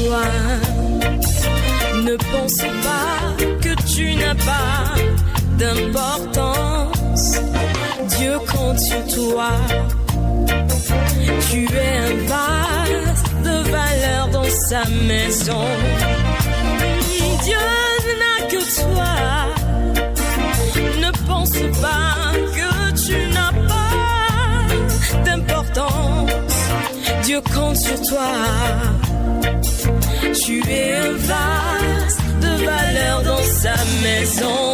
toi. Ne pense pas que tu n'as pas d'importance. Dieu compte sur toi. Tu es un vase de valeur dans sa maison. Dieu n'a que toi. Ne pense pas que tu n'as pas d'importance. Dieu compte sur toi. Tu es un vase de valeur dans sa maison.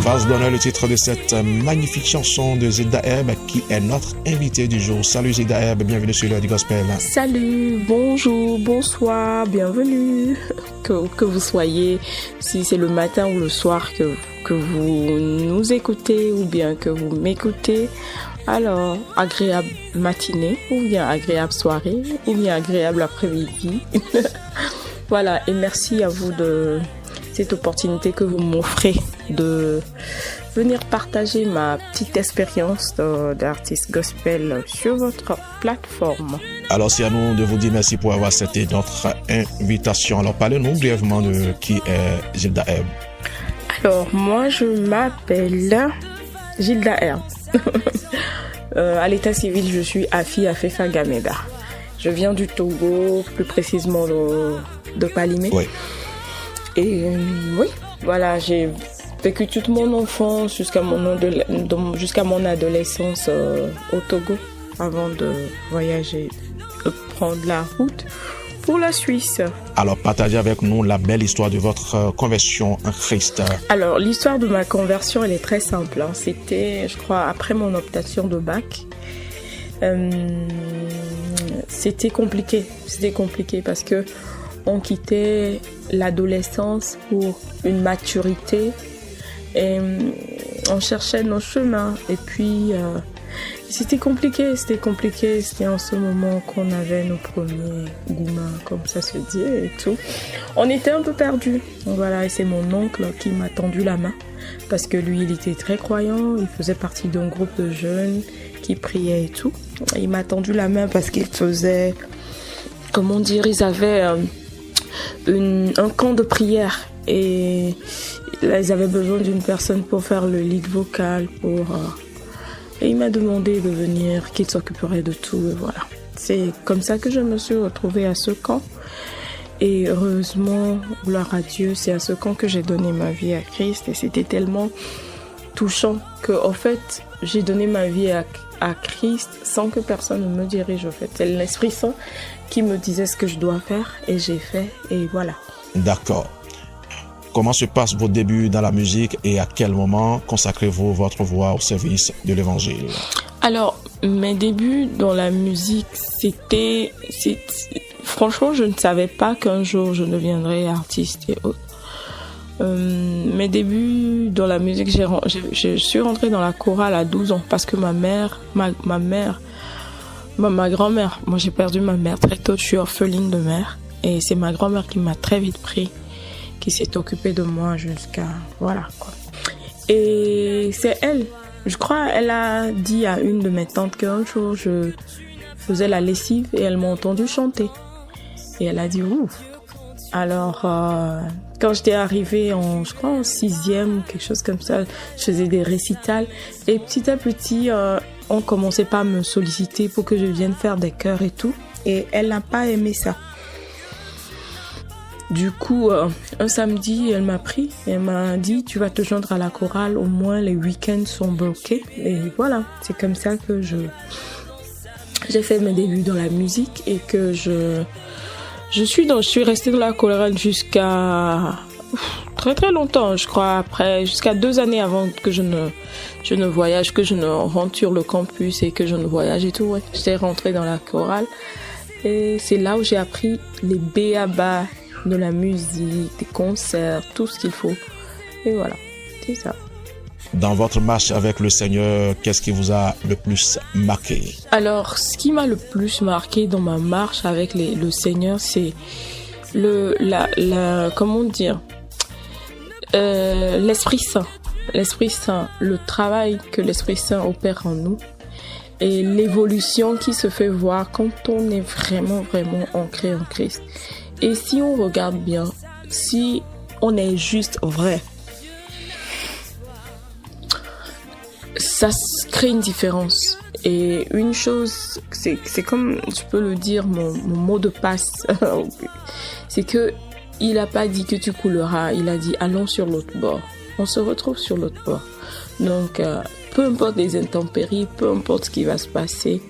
Va se donner le titre de cette magnifique chanson de Zilda Herb qui est notre invitée du jour. Salut Zilda Herb, bienvenue sur l'heure du gospel. Salut, bonjour, bonsoir, bienvenue. Que vous soyez, si c'est le matin ou le soir que vous nous écoutez ou bien que vous m'écoutez. Alors, agréable matinée ou bien agréable soirée ou bien agréable après-midi. Voilà, et merci à vous de cette opportunité que vous m'offrez de venir partager ma petite expérience d'artiste gospel sur votre plateforme. Alors, c'est à nous de vous dire merci pour avoir accepté notre invitation. Alors, parlez-nous brièvement de qui est Zilda Herb. Alors, moi, je m'appelle Zilda Herb. À l'état civil, je suis Afi Afefa Gameda. Je viens du Togo, plus précisément de Palimé. Oui. Et oui, voilà, j'ai vécu toute mon enfance jusqu'à mon adolescence au Togo avant de voyager, de prendre la route pour la Suisse. Alors, partagez avec nous la belle histoire de votre conversion en Christ. Alors, l'histoire de ma conversion, elle est très simple. C'était, je crois, après mon obtention de bac. C'était compliqué. C'était compliqué parce que on quittait l'adolescence pour une maturité et on cherchait nos chemins. Et puis, c'était compliqué. C'était en ce moment qu'on avait nos premiers goumins, comme ça se dit, et tout. On était un peu perdus. Donc voilà, et c'est mon oncle qui m'a tendu la main parce que lui, il était très croyant. Il faisait partie d'un groupe de jeunes qui priaient et tout. Il m'a tendu la main parce qu'il faisait, comment dire, ils avaient un camp de prière et là, ils avaient besoin d'une personne pour faire le lead vocal, et il m'a demandé de venir, qu'il s'occuperait de tout, et voilà. C'est comme ça que je me suis retrouvée à ce camp. Et heureusement, gloire à Dieu, c'est à ce camp que j'ai donné ma vie à Christ. Et c'était tellement touchant que, en fait, j'ai donné ma vie à Christ sans que personne ne me dirige, en fait. C'est l'Esprit Saint qui me disait ce que je dois faire et j'ai fait, et voilà. D'accord. Comment se passent vos débuts dans la musique et à quel moment consacrez-vous votre voix au service de l'Évangile? Alors, mes débuts dans la musique, franchement, je ne savais pas qu'un jour je deviendrais artiste et autres. Mes débuts dans la musique, je suis rentrée dans la chorale à 12 ans parce que ma grand-mère, moi j'ai perdu ma mère très tôt, je suis orpheline de mère et c'est ma grand-mère qui m'a très vite pris, qui s'est occupée de moi jusqu'à, voilà quoi. Et c'est elle, je crois, elle a dit à une de mes tantes qu'un jour je faisais la lessive et elle m'a entendu chanter. Et elle a dit ouf. Alors, quand j'étais arrivée en 6e ou quelque chose comme ça, je faisais des récitals et petit à petit, on commençait pas à me solliciter pour que je vienne faire des chœurs et tout. Et elle n'a pas aimé ça. Du coup, un samedi, elle m'a pris et elle m'a dit « Tu vas te joindre à la chorale, au moins les week-ends sont bloqués. » Et voilà, c'est comme ça que j'ai fait mes débuts dans la musique et que je suis restée dans la chorale jusqu'à très très longtemps, je crois, après, jusqu'à 2 années avant que je ne voyage, que je ne rentre sur le campus et que je ne voyage et tout. Ouais. J'étais rentrée dans la chorale et c'est là où j'ai appris les b.a.-ba de la musique, des concerts, tout ce qu'il faut. Et voilà, c'est ça. Dans votre marche avec le Seigneur, qu'est-ce qui vous a le plus marqué? Alors, ce qui m'a le plus marqué dans ma marche avec le Seigneur, c'est comment dire, l'Esprit Saint. L'Esprit Saint, le travail que l'Esprit Saint opère en nous. et l'évolution qui se fait voir quand on est vraiment, vraiment ancré en Christ. Et si on regarde bien, si on est juste vrai, ça crée une différence. Et une chose, c'est comme je peux le dire, mon mot de passe, c'est que il a pas dit que tu couleras, il a dit allons sur l'autre bord. On se retrouve sur l'autre bord. Donc, peu importe les intempéries, peu importe ce qui va se passer,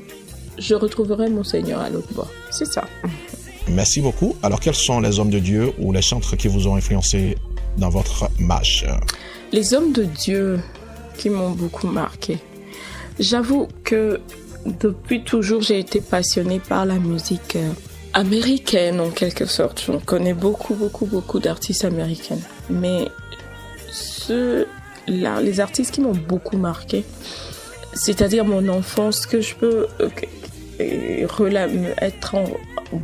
je retrouverai mon Seigneur à l'autre bord. C'est ça. Merci beaucoup. Alors, quels sont les hommes de Dieu ou les chantres qui vous ont influencé dans votre marche? Les hommes de Dieu qui m'ont beaucoup marqué. J'avoue que depuis toujours, j'ai été passionnée par la musique américaine en quelque sorte. Je connais beaucoup d'artistes américains. Mais ceux-là, les artistes qui m'ont beaucoup marqué, c'est-à-dire mon enfance, que je peux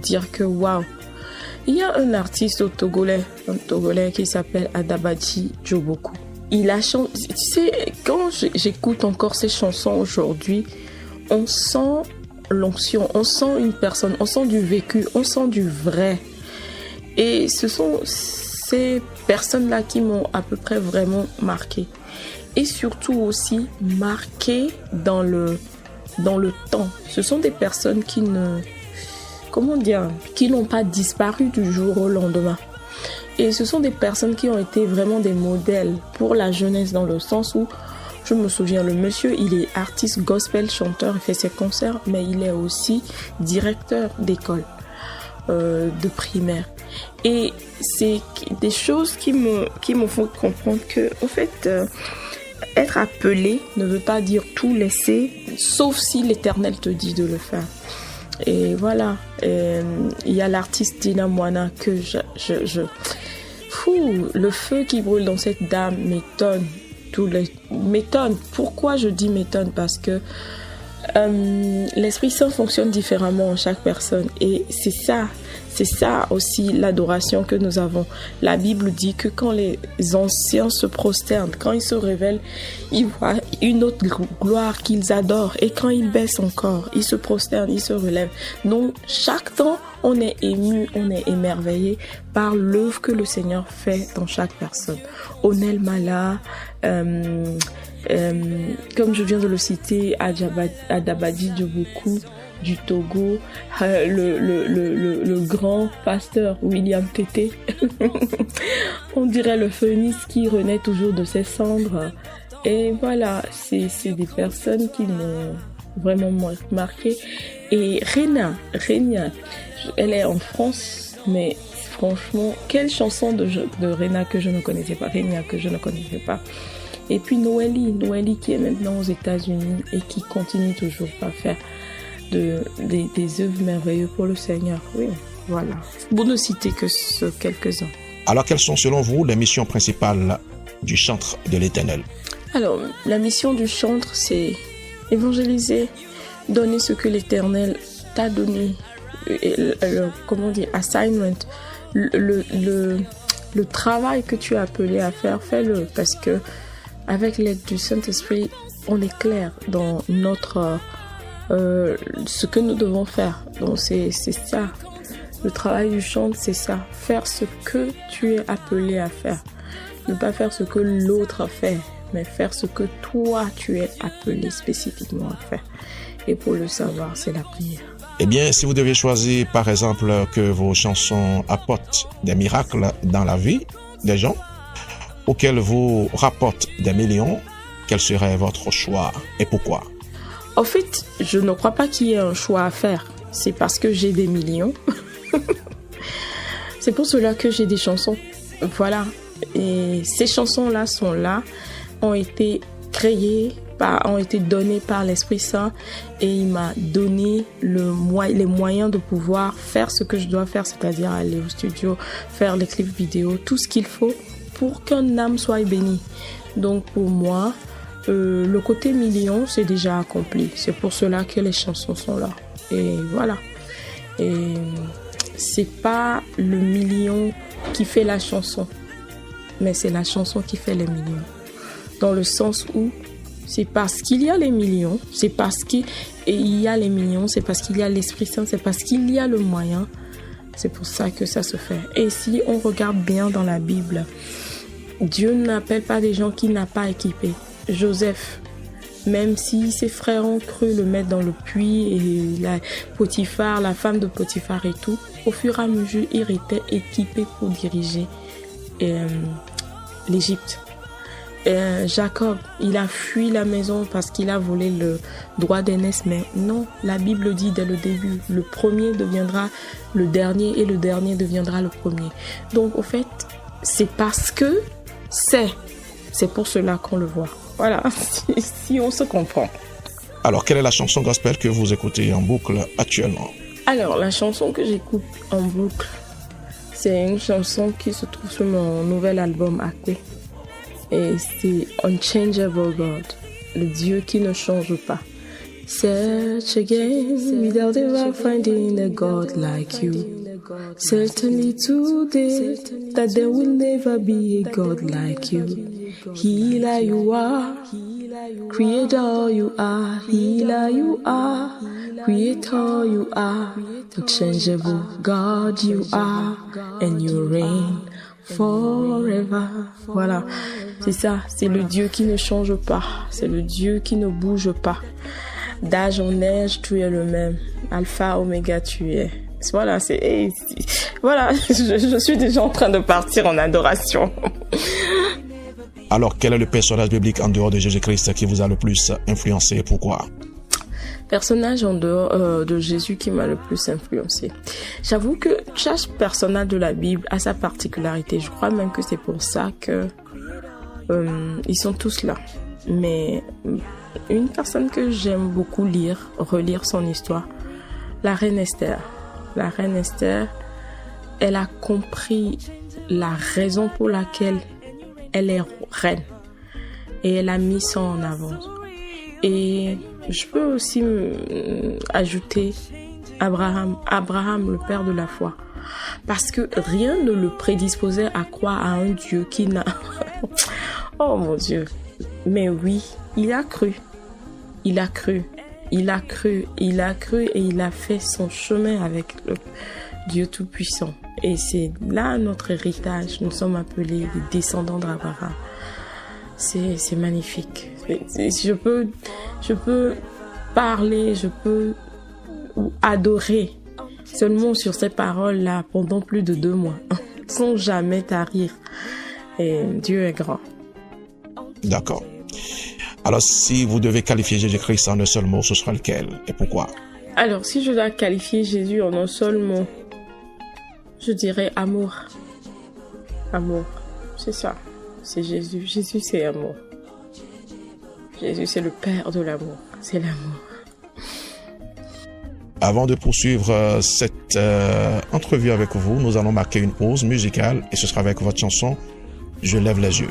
dire que waouh. Il y a un artiste Togolais qui s'appelle Adabadji Djoboku. Il a chanté, tu sais, quand j'écoute encore ces chansons aujourd'hui, on sent l'onction, on sent une personne, on sent du vécu, on sent du vrai. Et ce sont ces personnes-là qui m'ont à peu près vraiment marqué. Et surtout aussi marqué dans le temps. Ce sont des personnes qui n'ont pas disparu du jour au lendemain. Et ce sont des personnes qui ont été vraiment des modèles pour la jeunesse, dans le sens où, je me souviens, le monsieur, il est artiste gospel, chanteur, il fait ses concerts, mais il est aussi directeur d'école de primaire. Et c'est des choses qui me font comprendre que, en fait, être appelé ne veut pas dire tout laisser, sauf si l'Éternel te dit de le faire. Et voilà, il y a l'artiste Dina Moana que le feu qui brûle dans cette dame m'étonne. M'étonne. Pourquoi je dis m'étonne? Parce que l'Esprit Saint fonctionne différemment en chaque personne. Et c'est ça aussi l'adoration que nous avons. La Bible dit que quand les anciens se prosternent, quand ils se révèlent, ils voient une autre gloire qu'ils adorent. Et quand ils baissent encore, ils se prosternent, ils se relèvent. Donc, chaque temps, on est ému, on est émerveillé par l'œuvre que le Seigneur fait dans chaque personne. Onel Mala, comme je viens de le citer, Adabadji Djoboku du Togo, le grand pasteur William Tété. On dirait le phénix qui renaît toujours de ses cendres. Et voilà, c'est des personnes qui m'ont vraiment marqué. Et Rena, elle est en France, mais franchement, quelle chanson de Rena que je ne connaissais pas, Rena que je ne connaissais pas. Et puis Noélie qui est maintenant aux États-Unis et qui continue toujours à faire des œuvres merveilleuses pour le Seigneur. Oui, voilà. Pour ne citer que quelques-uns. Alors, quelles sont selon vous les missions principales du chantre de l'Éternel? Alors, la mission du chantre, c'est évangéliser, donner ce que l'Éternel t'a donné, assignment, le travail que tu es appelé à faire, fais-le, parce que avec l'aide du Saint-Esprit, on est clair dans notre ce que nous devons faire. Donc c'est ça, le travail du chantre, c'est ça, faire ce que tu es appelé à faire, ne pas faire ce que l'autre a fait, mais faire ce que toi tu es appelé spécifiquement à faire. Et pour le savoir, c'est la prière. Eh bien, si vous deviez choisir, par exemple, que vos chansons apportent des miracles dans la vie des gens, ou qu'elles vous rapportent des millions, quel serait votre choix et pourquoi? En fait, je ne crois pas qu'il y ait un choix à faire. C'est parce que j'ai des millions. C'est pour cela que j'ai des chansons. Voilà. Et ces chansons-là sont là, ont été créées, ont été données par l'Esprit Saint, et il m'a donné les moyens de pouvoir faire ce que je dois faire, c'est-à-dire aller au studio, faire les clips vidéo, tout ce qu'il faut pour qu'un âme soit bénie. Donc pour moi, le côté million, c'est déjà accompli. C'est pour cela que les chansons sont là. Et voilà. Et c'est pas le million qui fait la chanson, mais c'est la chanson qui fait les millions. Dans le sens où C'est parce qu'il y a les millions, c'est parce qu'il y a les millions, c'est parce qu'il y a l'Esprit Saint, c'est parce qu'il y a le moyen. C'est pour ça que ça se fait. Et si on regarde bien dans la Bible, Dieu n'appelle pas des gens qu'il n'a pas équipés. Joseph, même si ses frères ont cru le mettre dans le puits, et Potiphar, la femme de Potiphar et tout, au fur et à mesure, il était équipé pour diriger l'Égypte. Jacob, il a fui la maison parce qu'il a volé le droit d'aînesse, mais non, la Bible dit dès le début, le premier deviendra le dernier et le dernier deviendra le premier. Donc au fait, c'est parce que c'est pour cela qu'on le voit. Voilà, si on se comprend. Alors, quelle est la chanson gospel que vous écoutez en boucle actuellement? Alors, la chanson que j'écoute en boucle, c'est une chanson qui se trouve sur mon nouvel album Acté. Et c'est Unchangeable God, le Dieu qui ne change pas. Search again without ever finding a God like you. Certainly today that there will never be a God like you. Healer you are, Creator you are, Healer you are, Creator you are, Unchangeable God you are, and you reign forever. Voilà, c'est ça, c'est le Dieu qui ne change pas, c'est le Dieu qui ne bouge pas. D'âge en âge, tu es le même. Alpha, Oméga, tu es. Voilà, voilà, je suis déjà en train de partir en adoration. Alors, quel est le personnage biblique en dehors de Jésus-Christ qui vous a le plus influencé et pourquoi? Personnage en dehors de Jésus qui m'a le plus influencé. J'avoue que chaque personnage de la Bible a sa particularité. Je crois même que c'est pour ça que ils sont tous là. Mais une personne que j'aime beaucoup relire son histoire, la reine Esther. La reine Esther, elle a compris la raison pour laquelle elle est reine. Et elle a mis ça en avant. Et je peux aussi ajouter Abraham, le père de la foi. Parce que rien ne le prédisposait à croire à un Dieu qui n'a... Oh mon Dieu. Mais oui, il a cru. Il a cru. Il a cru. Il a cru et il a fait son chemin avec le Dieu Tout-Puissant. Et c'est là notre héritage. Nous sommes appelés les descendants d'Abraham. C'est magnifique. Je peux parler, je peux adorer seulement sur ces paroles-là pendant plus de 2 mois, sans jamais tarir. Et Dieu est grand. D'accord. Alors, si vous devez qualifier Jésus-Christ en un seul mot, ce sera lequel et pourquoi? Alors, si je dois qualifier Jésus en un seul mot, je dirais amour. Amour, c'est ça. C'est Jésus. Jésus, c'est amour. Jésus, c'est le Père de l'amour. C'est l'amour. Avant de poursuivre cette entrevue avec vous, nous allons marquer une pause musicale et ce sera avec votre chanson « Je lève les yeux ».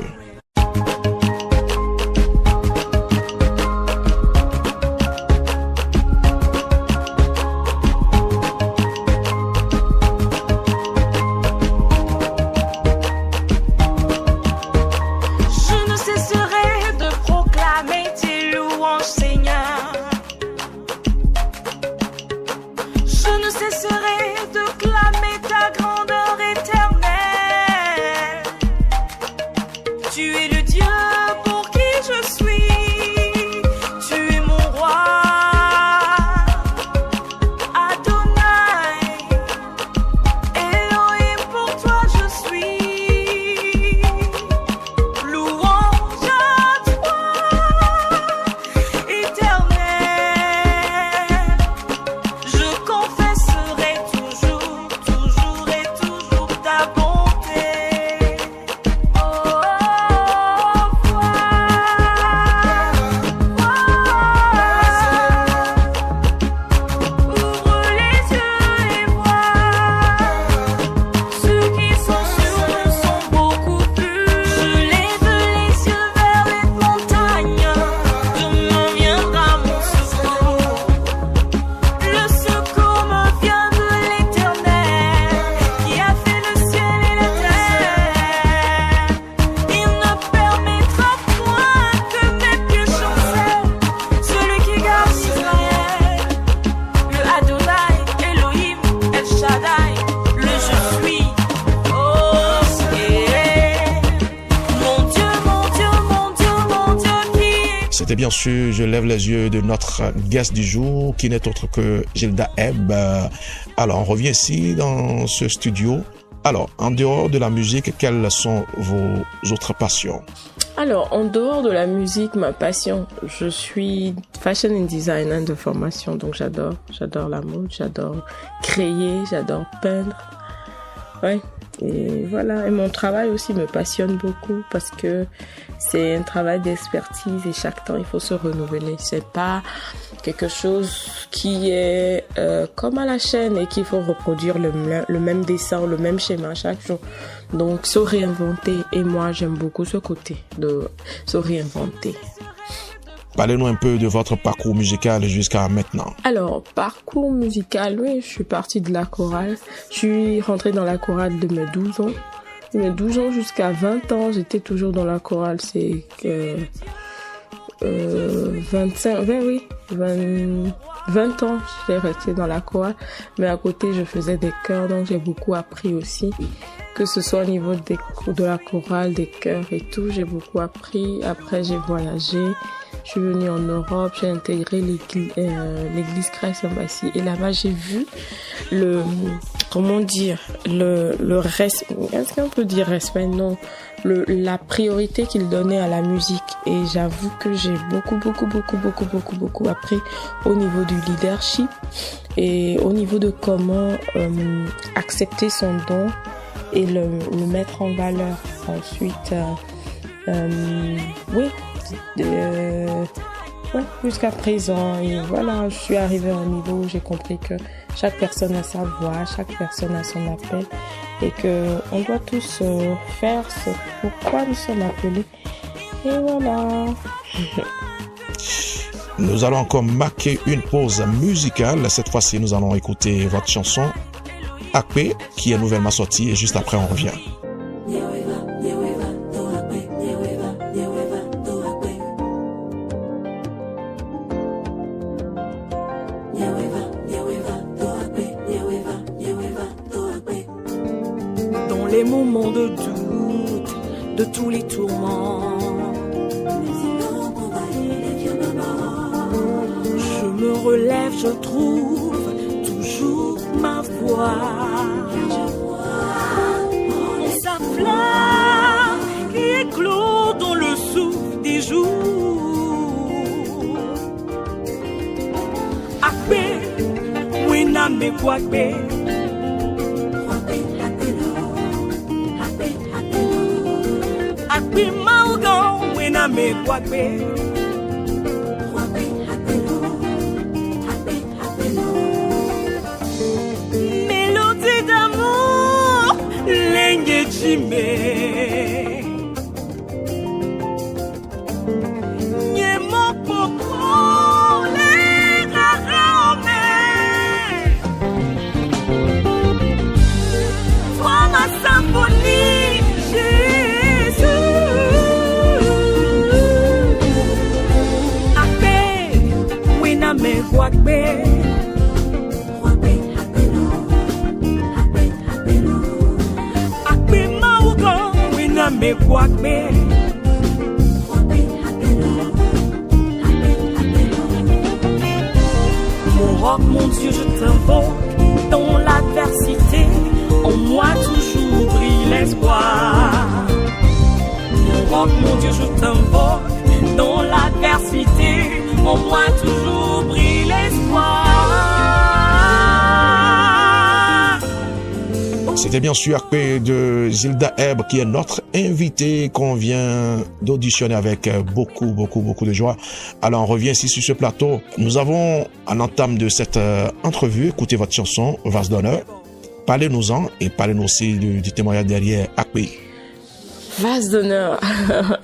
C'était bien sûr, je lève les yeux de notre guest du jour, qui n'est autre que Gilda Ebb. Alors, on revient ici dans ce studio. Alors, en dehors de la musique, quelles sont vos autres passions? Alors, en dehors de la musique, ma passion, je suis fashion and designer de formation, donc j'adore la mode, j'adore créer, j'adore peindre. Ouais. Et voilà, et mon travail aussi me passionne beaucoup parce que c'est un travail d'expertise et chaque temps il faut se renouveler. C'est pas quelque chose qui est comme à la chaîne et qu'il faut reproduire le même dessin, le même schéma chaque jour. Donc se réinventer, et moi j'aime beaucoup ce côté de se réinventer. Parlez-nous un peu de votre parcours musical jusqu'à maintenant. Alors, parcours musical, oui, je suis partie de la chorale. Je suis rentrée dans la chorale de mes 12 ans. De mes 12 ans jusqu'à 20 ans, j'étais toujours dans la chorale. C'est 20 ans, j'ai resté dans la chorale. Mais à côté, je faisais des chœurs, donc j'ai beaucoup appris aussi. Que ce soit au niveau de la chorale, des chœurs et tout, j'ai beaucoup appris. Après, j'ai voyagé. Je suis venue en Europe, j'ai intégré l'église Christ Embassy et là-bas j'ai vu le respect, est-ce qu'on peut dire respect? Non, la priorité qu'il donnait à la musique, et j'avoue que j'ai beaucoup appris au niveau du leadership et au niveau de comment accepter son don et le mettre en valeur. Ensuite, oui. Jusqu'à présent, et voilà, je suis arrivée à un niveau où j'ai compris que chaque personne a sa voix, chaque personne a son appel et que on doit tous faire ce pourquoi nous sommes appelés. Et voilà. Nous allons encore marquer une pause musicale. Cette fois-ci, nous allons écouter votre chanson Akpe, qui est nouvellement sortie, et juste après on revient. Les moments de doute, de tous les tourments, je me relève, je trouve toujours ma voie. Sa flamme qui éclot dans le souffle des jours. Akpe, wena me kwakpe. Akpe maugan wena me kwakpe. Mélodie d'amour, lengue jime. Nye mon popo, les rarame. Toi ma symphonie, me kwakpe, akpe maugan wena me kwakpe. Mon roc, mon Dieu, je t'invoque dans l'adversité. En moi toujours brille l'espoir. Mon roc, mon Dieu, je t'invoque dans l'adversité. En moi toujours brille l'espoir. C'était bien sûr Akpe de Gilda Ebb, qui est notre invitée qu'on vient d'auditionner avec beaucoup de joie. Alors on revient ici sur ce plateau. Nous avons en entame de cette entrevue écouté votre chanson Vase d'honneur. Parlez-nous-en et parlez-nous aussi du témoignage derrière Akpe. Vase d'honneur,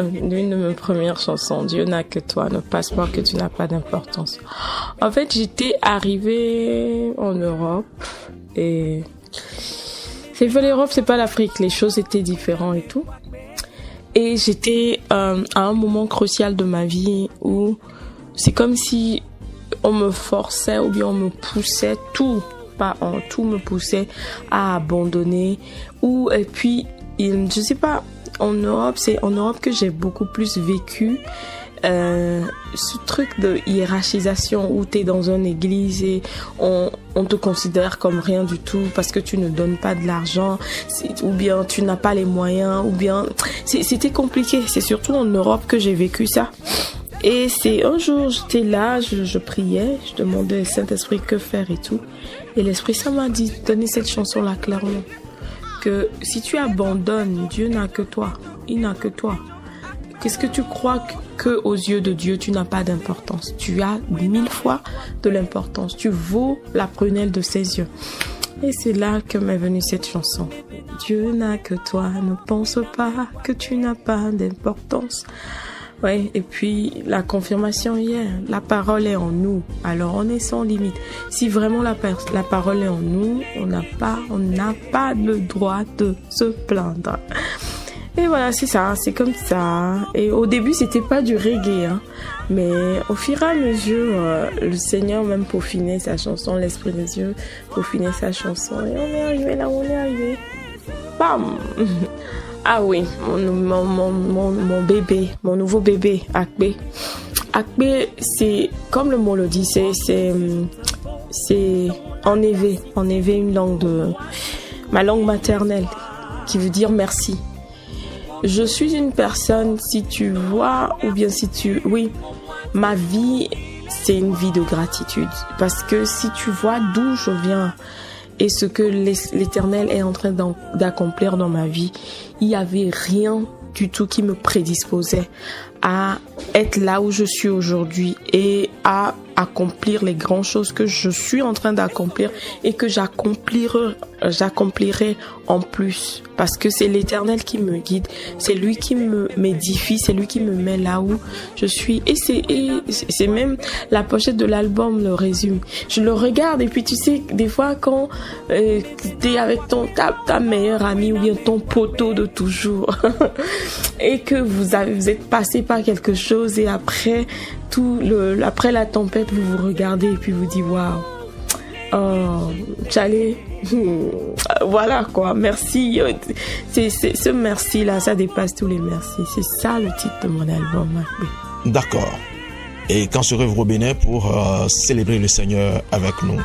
l'une de mes premières chansons. Dieu n'a que toi, ne passe pas que tu n'as pas d'importance. En fait, j'étais arrivée en Europe et c'est pas l'Europe, c'est pas l'Afrique. Les choses étaient différentes et tout. Et j'étais à un moment crucial de ma vie où c'est comme si on me forçait ou bien on me poussait, tout me poussait à abandonner. Et puis, je sais pas. En Europe, c'est en Europe que j'ai beaucoup plus vécu ce truc de hiérarchisation où tu es dans une église et on te considère comme rien du tout parce que tu ne donnes pas de l'argent, ou bien tu n'as pas les moyens, ou bien c'était compliqué. C'est surtout en Europe que j'ai vécu ça. Et c'est un jour, j'étais là, je priais, je demandais au Saint-Esprit que faire et tout. Et l'Esprit Saint m'a dit, donnez cette chanson-là clairement. Que si tu abandonnes, Dieu n'a que toi. Il n'a que toi. Qu'est-ce que tu crois que aux yeux de Dieu, tu n'as pas d'importance? Tu as 1000 fois de l'importance. Tu vaux la prunelle de ses yeux. Et c'est là que m'est venue cette chanson. Dieu n'a que toi, ne pense pas que tu n'as pas d'importance. Ouais, et puis la confirmation hier, la parole est en nous, alors on est sans limite. Si vraiment la parole est en nous, on n'a pas le droit de se plaindre. Et voilà, c'est ça, c'est comme ça. Et au début, c'était pas du reggae, hein, mais au fur et à mesure, le Seigneur même peaufinait sa chanson, l'Esprit de Dieu peaufinait sa chanson, et on est arrivé là où on est arrivé. Bam! Ah oui, mon bébé, mon nouveau bébé, Akbe. Akbe, c'est, comme le mot le dit, c'est enlever une langue ma langue maternelle, qui veut dire merci. Je suis une personne, si tu vois, ou bien oui, ma vie, c'est une vie de gratitude. Parce que si tu vois d'où je viens, et ce que l'Éternel est en train d'accomplir dans ma vie, il n'y avait rien du tout qui me prédisposait à être là où je suis aujourd'hui et à accomplir les grandes choses que je suis en train d'accomplir et que j'accomplirai en plus, parce que c'est l'Éternel qui me guide, c'est lui qui m'édifie, c'est lui qui me met là où je suis. Et c'est même la pochette de l'album le résume. Je le regarde et puis tu sais, des fois quand t'es avec ta meilleure amie ou bien ton poteau de toujours et que vous êtes passé par quelque chose et après après la tempête, vous vous regardez et puis vous dites waouh, oh, Tchalé, voilà quoi, merci. C'est ce merci là, ça dépasse tous les merci. C'est ça le titre de mon album. D'accord. Et quand serez-vous au Bénin pour célébrer le Seigneur avec nous?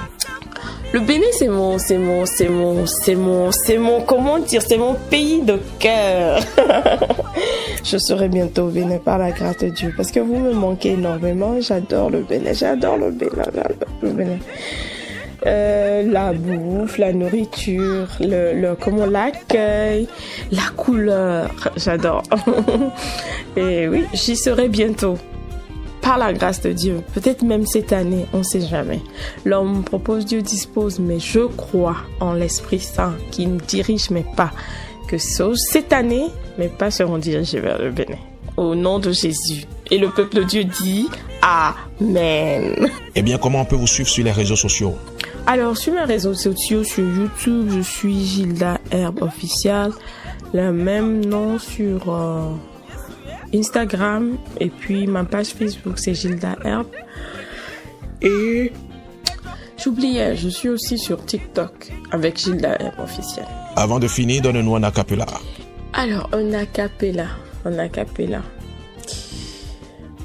Le Bénin, c'est mon, comment dire, c'est mon pays de cœur. Je serai bientôt au Bénin par la grâce de Dieu, parce que vous me manquez énormément. J'adore le Bénin, la bouffe, la nourriture, comment l'accueil, la couleur, j'adore. Et oui, j'y serai bientôt. Par la grâce de Dieu, peut-être même cette année, on ne sait jamais. L'homme propose, Dieu dispose, mais je crois en l'Esprit Saint qui me dirige mes pas. Que cette année, mes pas seront dirigés vers le Bénin. Au nom de Jésus. Et le peuple de Dieu dit Amen. Eh bien, comment on peut vous suivre sur les réseaux sociaux? Alors, sur mes réseaux sociaux, sur YouTube, je suis Gilda Herbe Official. Le même nom sur Instagram, et puis ma page Facebook c'est Gilda Herbe. Et j'oubliais, je suis aussi sur TikTok avec Gilda Herbe Officiel. Avant de finir, donne-nous un acapella. Alors, un acapella.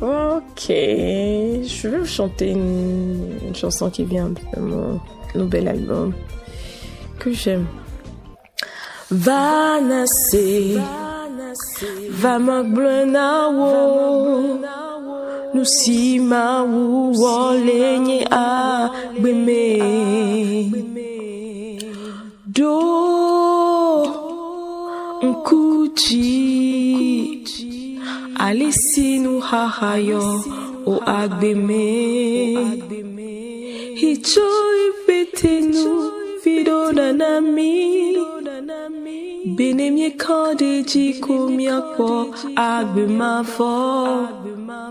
Ok, je vais vous chanter une chanson qui vient de mon nouvel album que j'aime. Vanase va magblena wo nusima wo lenye a beme do nkuchi alisinu hahayo o agbeme hicho ipetenu vidona nami Benemye kande jiko miakpo agbe ma fo.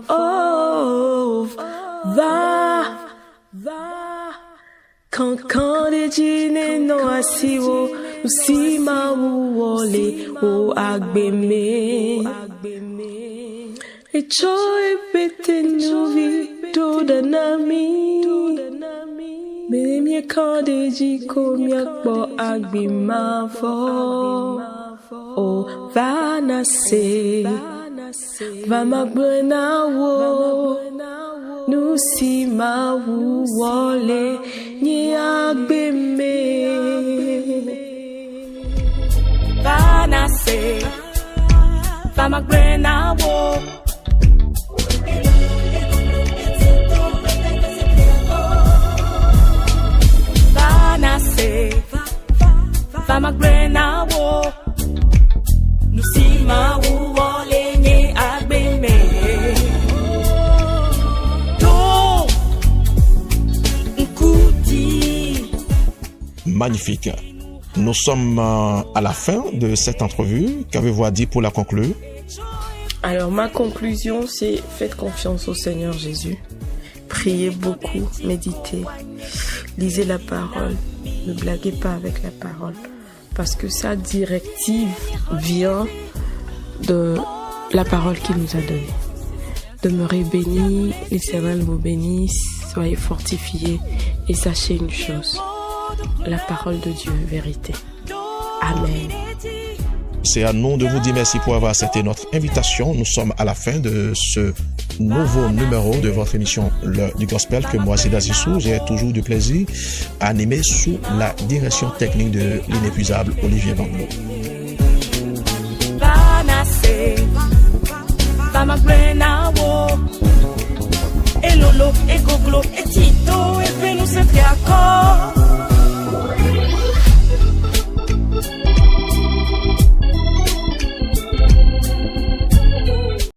Oh, va kankande jine no asiwo usima uwole o agbe me. Echo epete nuvi do danami. Benemye kande jiko miakpo agbe ma fo. Oh, vanase Vamagbenawo, Nusima Wole, Nyagbeme. Vanase, Vamagbenawo. Vanase, Vamagbenawo. Nusima Wole, Nyagbeme. Magnifique. Nous sommes à la fin de cette entrevue. Qu'avez-vous à dire pour la conclure? Alors, ma conclusion, c'est faites confiance au Seigneur Jésus. Priez beaucoup, méditez, lisez la parole. Ne blaguez pas avec la parole. Parce que sa directive vient de la parole qu'il nous a donnée. Demeurez bénis, l'Éternel vous bénisse, soyez fortifiés et sachez une chose. La parole de Dieu est vérité. Amen. C'est à nous de vous dire merci pour avoir accepté notre invitation. Nous sommes à la fin de ce nouveau numéro de votre émission L'heure du Gospel que moi, c'est Dazissou. J'ai toujours du plaisir à animer sous la direction technique de l'inépuisable Olivier Banglo. Elolo, Egoglo, Eti